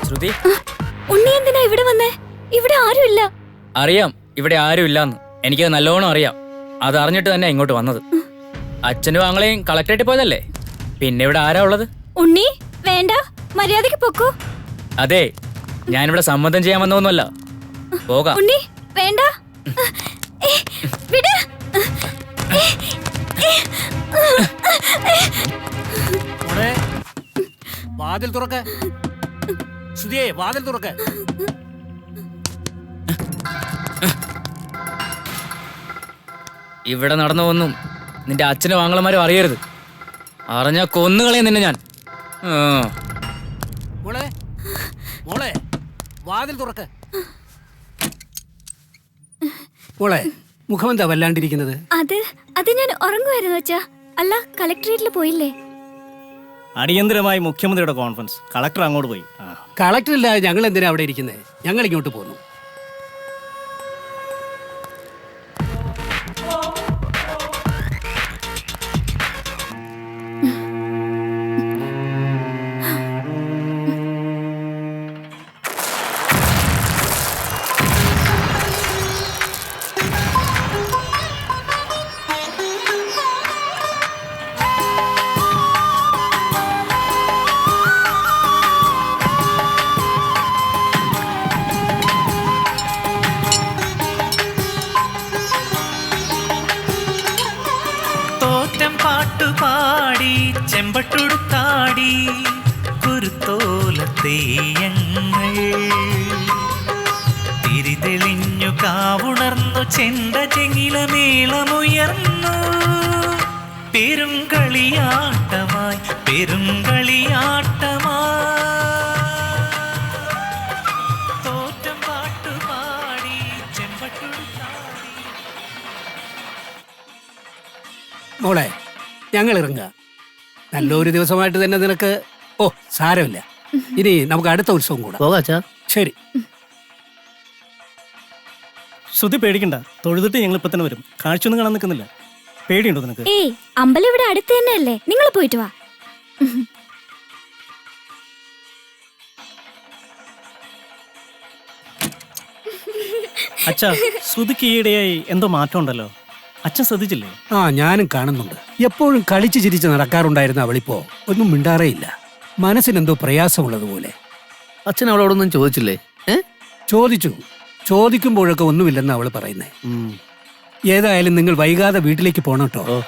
ശ്രുതി, ഉണ്ണി എന്തിനാ ഇവിടെ വന്നേ? ഇവിടെ ആരുമില്ല. അറിയാം ഇവിടെ ആരും ഇല്ലാന്ന്. എനിക്കത് നല്ലോണം അറിയാം. അത് അറിഞ്ഞിട്ട് തന്നെ ഇങ്ങോട്ട് വന്നത്. അച്ഛനും ആങ്ങളെയും കളക്ടറേറ്റിൽ പോയതല്ലേ, പിന്നെ ഇവിടെ ആരാ ഉള്ളത്? ഉണ്ണി വേണ്ട, മര്യാദക്ക് പൊക്കോ. അതെ, ഞാനിവിടെ സമ്മതം ചെയ്യാൻ വന്നതൊന്നുമല്ല. പോകാം. ഉണ്ണി വേണ്ട, വിട്. വാതിൽ തുറക്ക. ശ്രുതിയെ, വാതിൽ തുറക്ക. ഇവിടെ നടന്നതൊന്നും നിന്റെ അച്ഛനും ആങ്ങളമാരും അറിയരുത്. അറിഞ്ഞാ കൊന്നുകളയും നിന്നെ ഞാൻ. മോളെ, മോളെ, വാതിൽ തുറക്ക. മോളെ, മുഖമെന്താ വല്ലാണ്ടിരിക്കുന്നത്? അത് ഞാൻ ഉറങ്ങുമായിരുന്നു അച്ഛാ. അല്ല, കളക്ടറേറ്റിൽ പോയില്ലേ? അടിയന്തരമായി മുഖ്യമന്ത്രിയുടെ കോൺഫറൻസ്, കളക്ടർ അങ്ങോട്ട് പോയി. കളക്ടറില്ലാതെ ഞങ്ങൾ എന്തിനാ അവിടെ ഇരിക്കുന്നത്? ഞങ്ങൾ ഇങ്ങോട്ട് പോന്നു. പാട്ടുപാടി ചെമ്പട്ടുടുത്താടി കുരുത്തോല തെയ്യങ്ങൾ തിരിതെളിഞ്ഞു കാവുണർന്നു ചെണ്ട ചെങ്ങില മേളമുയർന്നു പെരുങ്കളിയാട്ടമായി തോറ്റം പാട്ടുപാടി ചെമ്പട്ടുടുത്താടി. മോളെ, ഞങ്ങൾ ഇറങ്ങുക. നല്ലൊരു ദിവസമായിട്ട് തന്നെ നിനക്ക് സാരമില്ല. ഇനി നമുക്ക് അടുത്ത ഉത്സവം കൂടാ. പോകാച്ചാ. ശരി. ശ്രുതി പേടിക്കണ്ട, തൊഴുതിട്ട് ഞങ്ങൾ ഇപ്പൊ തന്നെ വരും. കാഴ്ചയൊന്നും കാണാൻ നിൽക്കുന്നില്ല. പേടിയുണ്ടോ നിനക്ക്? ഏയ്, അമ്പലം ഇവിടെ അടുത്ത് തന്നെ അല്ലേ, നിങ്ങൾ പോയിട്ട് വാ. അച്ഛാ, ശ്രുതിക്ക് ഈയിടെയായി എന്തോ മാറ്റം ഉണ്ടല്ലോ, അച്ഛൻ ശ്രദ്ധിച്ചില്ലേ? ഞാനും കാണുന്നുണ്ട്. എപ്പോഴും കളിച്ചു ചിരിച്ച് നടക്കാറുണ്ടായിരുന്ന അവളിപ്പോ ഒന്നും മിണ്ടാറേയില്ല. മനസ്സിനെന്തോ പ്രയാസമുള്ളതുപോലെ. അച്ഛൻ അവളോടൊന്നും ചോദിച്ചില്ലേ? ചോദിക്കുമ്പോഴൊക്കെ ഒന്നുമില്ലെന്ന് അവള് പറയുന്നേ. ഏതായാലും നിങ്ങൾ വൈകാതെ വീട്ടിലേക്ക് പോണം കേട്ടോ.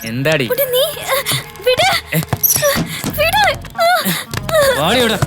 എന്താടി? നീ വിട്, വിട്. വാടി ഇവിടെ.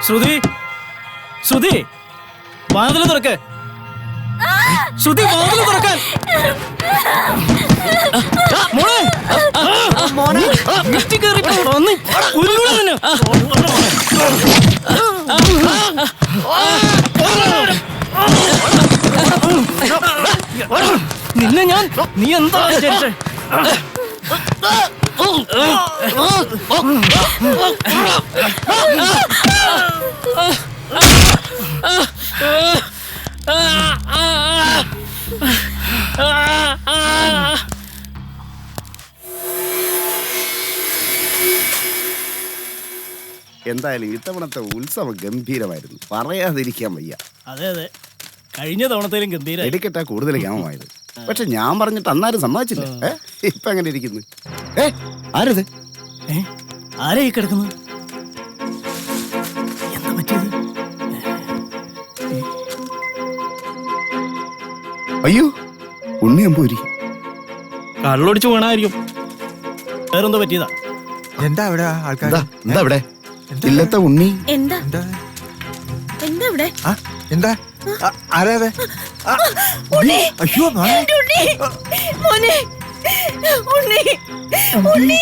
ശ്രുതി, ശ്രുതി, വാതില് തുറക്ക്. ശ്രുതി, വാതില് തുറക്കാൻ. മോളെ, ലിഫ്റ്റിൽ കയറി വന്ന് കുരുങ്ങുക തന്നെ. നിന്നെ ഞാൻ, നീ എന്താ വിചാരിച്ചേ? എന്തായാലും ഇത്തവണത്തെ ഉത്സവം ഗംഭീരമായിരുന്നു, പറയാതിരിക്കാൻ വയ്യ. അതെ അതെ, കഴിഞ്ഞ തവണത്തേലും ഗംഭീര. വെടിക്കെട്ടാ കൂടുതൽ ഗ്രാമമായത്. പക്ഷെ ഞാൻ പറഞ്ഞിട്ട് അന്നാരും സമ്മതിച്ചില്ല. ഇപ്പൊ എങ്ങനെ ഇരിക്കുന്നു? ആരത്? ആരാ ഈ കിടക്കുന്നത്? എന്താ പറ്റിയത്? അയ്യോ, ഉണ്ണിയമ്പൂരി കള്ളൊടിച്ചു വീണായിരിക്കും. വേറെന്തോ പറ്റിയതാ? എന്താ അവിടെ ആൾക്കാർ? എന്താ ഇവിടെ ഇല്ലത്തെ ഉണ്ണി? എന്താ എന്താ ഇവിടെ? എന്താ ആരാ? അയ്യോ മോനെ, ഉണ്ണി, ഉണ്ണി.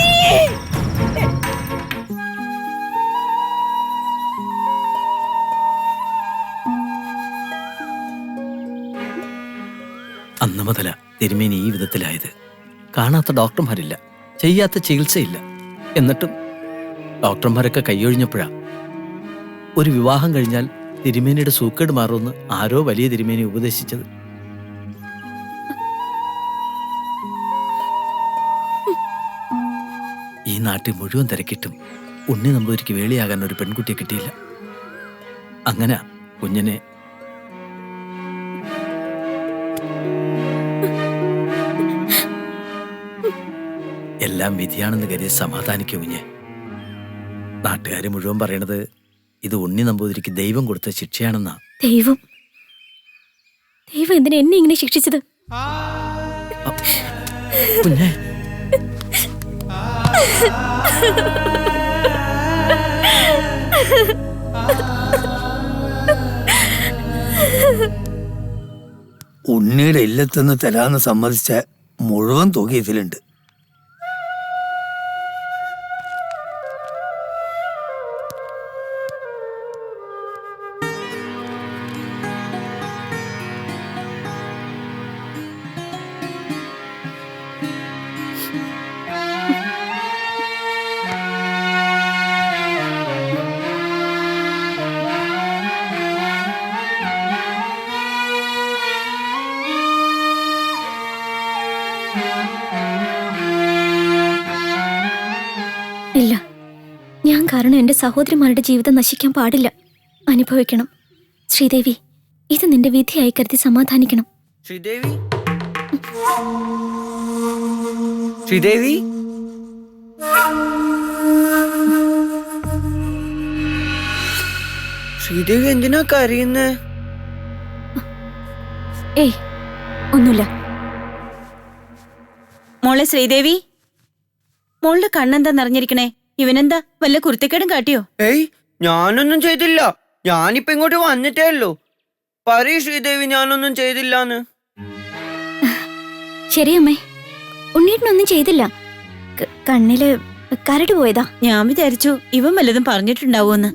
അന്ന് മുതല തിരുമേനി ഈ വിധത്തിലായത്. കാണാത്ത ഡോക്ടർമാരില്ല, ചെയ്യാത്ത ചികിത്സയില്ല. എന്നിട്ടും ഡോക്ടർമാരൊക്കെ കൈയൊഴിഞ്ഞപ്പോഴാ ഒരു വിവാഹം കഴിഞ്ഞാൽ തിരുമേനിയുടെ സൂക്കേട് മാറുമെന്ന് ആരോ വലിയ തിരുമേനി ഉപദേശിച്ചത്. ഈ നാട്ടിൽ മുഴുവൻ തിരക്കിട്ടും ഉണ്ണി നമ്പൂതിരിക്ക് വേളിയാകാൻ ഒരു പെൺകുട്ടിയെ കിട്ടിയില്ല. അങ്ങനെ കുഞ്ഞിനെ എല്ലാം വിധിയാണെന്ന് കരുതി സമാധാനിക്കും കുഞ്ഞെ. നാട്ടുകാർ മുഴുവൻ പറയണത് ഇത് ഉണ്ണി നമ്പൂതിരിക്ക് ദൈവം കൊടുത്ത ശിക്ഷയാണെന്നാ. ദൈവം എന്തിനാ എന്നെ ഇങ്ങനെ ശിക്ഷിച്ചത്? കുഞ്ഞെ, ഉണ്ണിയുടെ ഇല്ലത്തുനിന്ന് തരാന്ന് സമ്മതിച്ച മുഴുവൻ തുക ഇതിലുണ്ട്. ഇല്ല, ഞാൻ കാരണം എന്റെ സഹോദരിമാരുടെ ജീവിതം നശിക്കാൻ പാടില്ല. അനുഭവിക്കണം. ശ്രീദേവി, ഇത് നിന്റെ വിധിയായി കരുതി സമാധാനിക്കണം. ശ്രീദേവി, ശ്രീദേവി, ശ്രീദേവി എന്തിനാ കരയുന്നേ? ഏയ്, ഒന്നുമില്ല. മോളെ ശ്രീദേവി, മോളുടെ കണ്ണെന്താ നിറഞ്ഞിരിക്കണേ? ഇവനെന്താ വല്ല കുരുത്തക്കേടും കാട്ടിയോ? ഏയ്, ഞാനൊന്നും ചെയ്തില്ല. ഞാനിപ്പോ ഇങ്ങോട്ട് വന്നിട്ടേ ഉള്ളൂ. പറയൂ ശ്രീദേവി, ഞാനൊന്നും ചെയ്തില്ലാന്ന്. ശരിയമ്മേ, ഉണ്ണീട്ടനൊന്നും ചെയ്തില്ല. കണ്ണില് കരട് പോയതാ. ഞാൻ വിചാരിച്ചു ഇവൻ വല്ലതും പറഞ്ഞിട്ടുണ്ടാവൂന്ന്.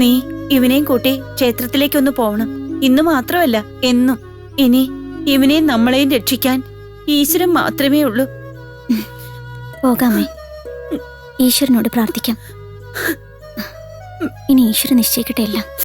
നീ ഇവനെയും കൂട്ടി ക്ഷേത്രത്തിലേക്കൊന്ന് പോവണം. ഇന്ന് മാത്രമല്ല എന്നും. ഇനി ഇവനെയും നമ്മളെയും രക്ഷിക്കാൻ ഈശ്വരൻ മാത്രമേ ഉള്ളൂ. പോകാമേ, ഈശ്വരനോട് പ്രാർത്ഥിക്കാം. ഇനി ഈശ്വരൻ നിശ്ചയിക്കട്ടെ എല്ലാം.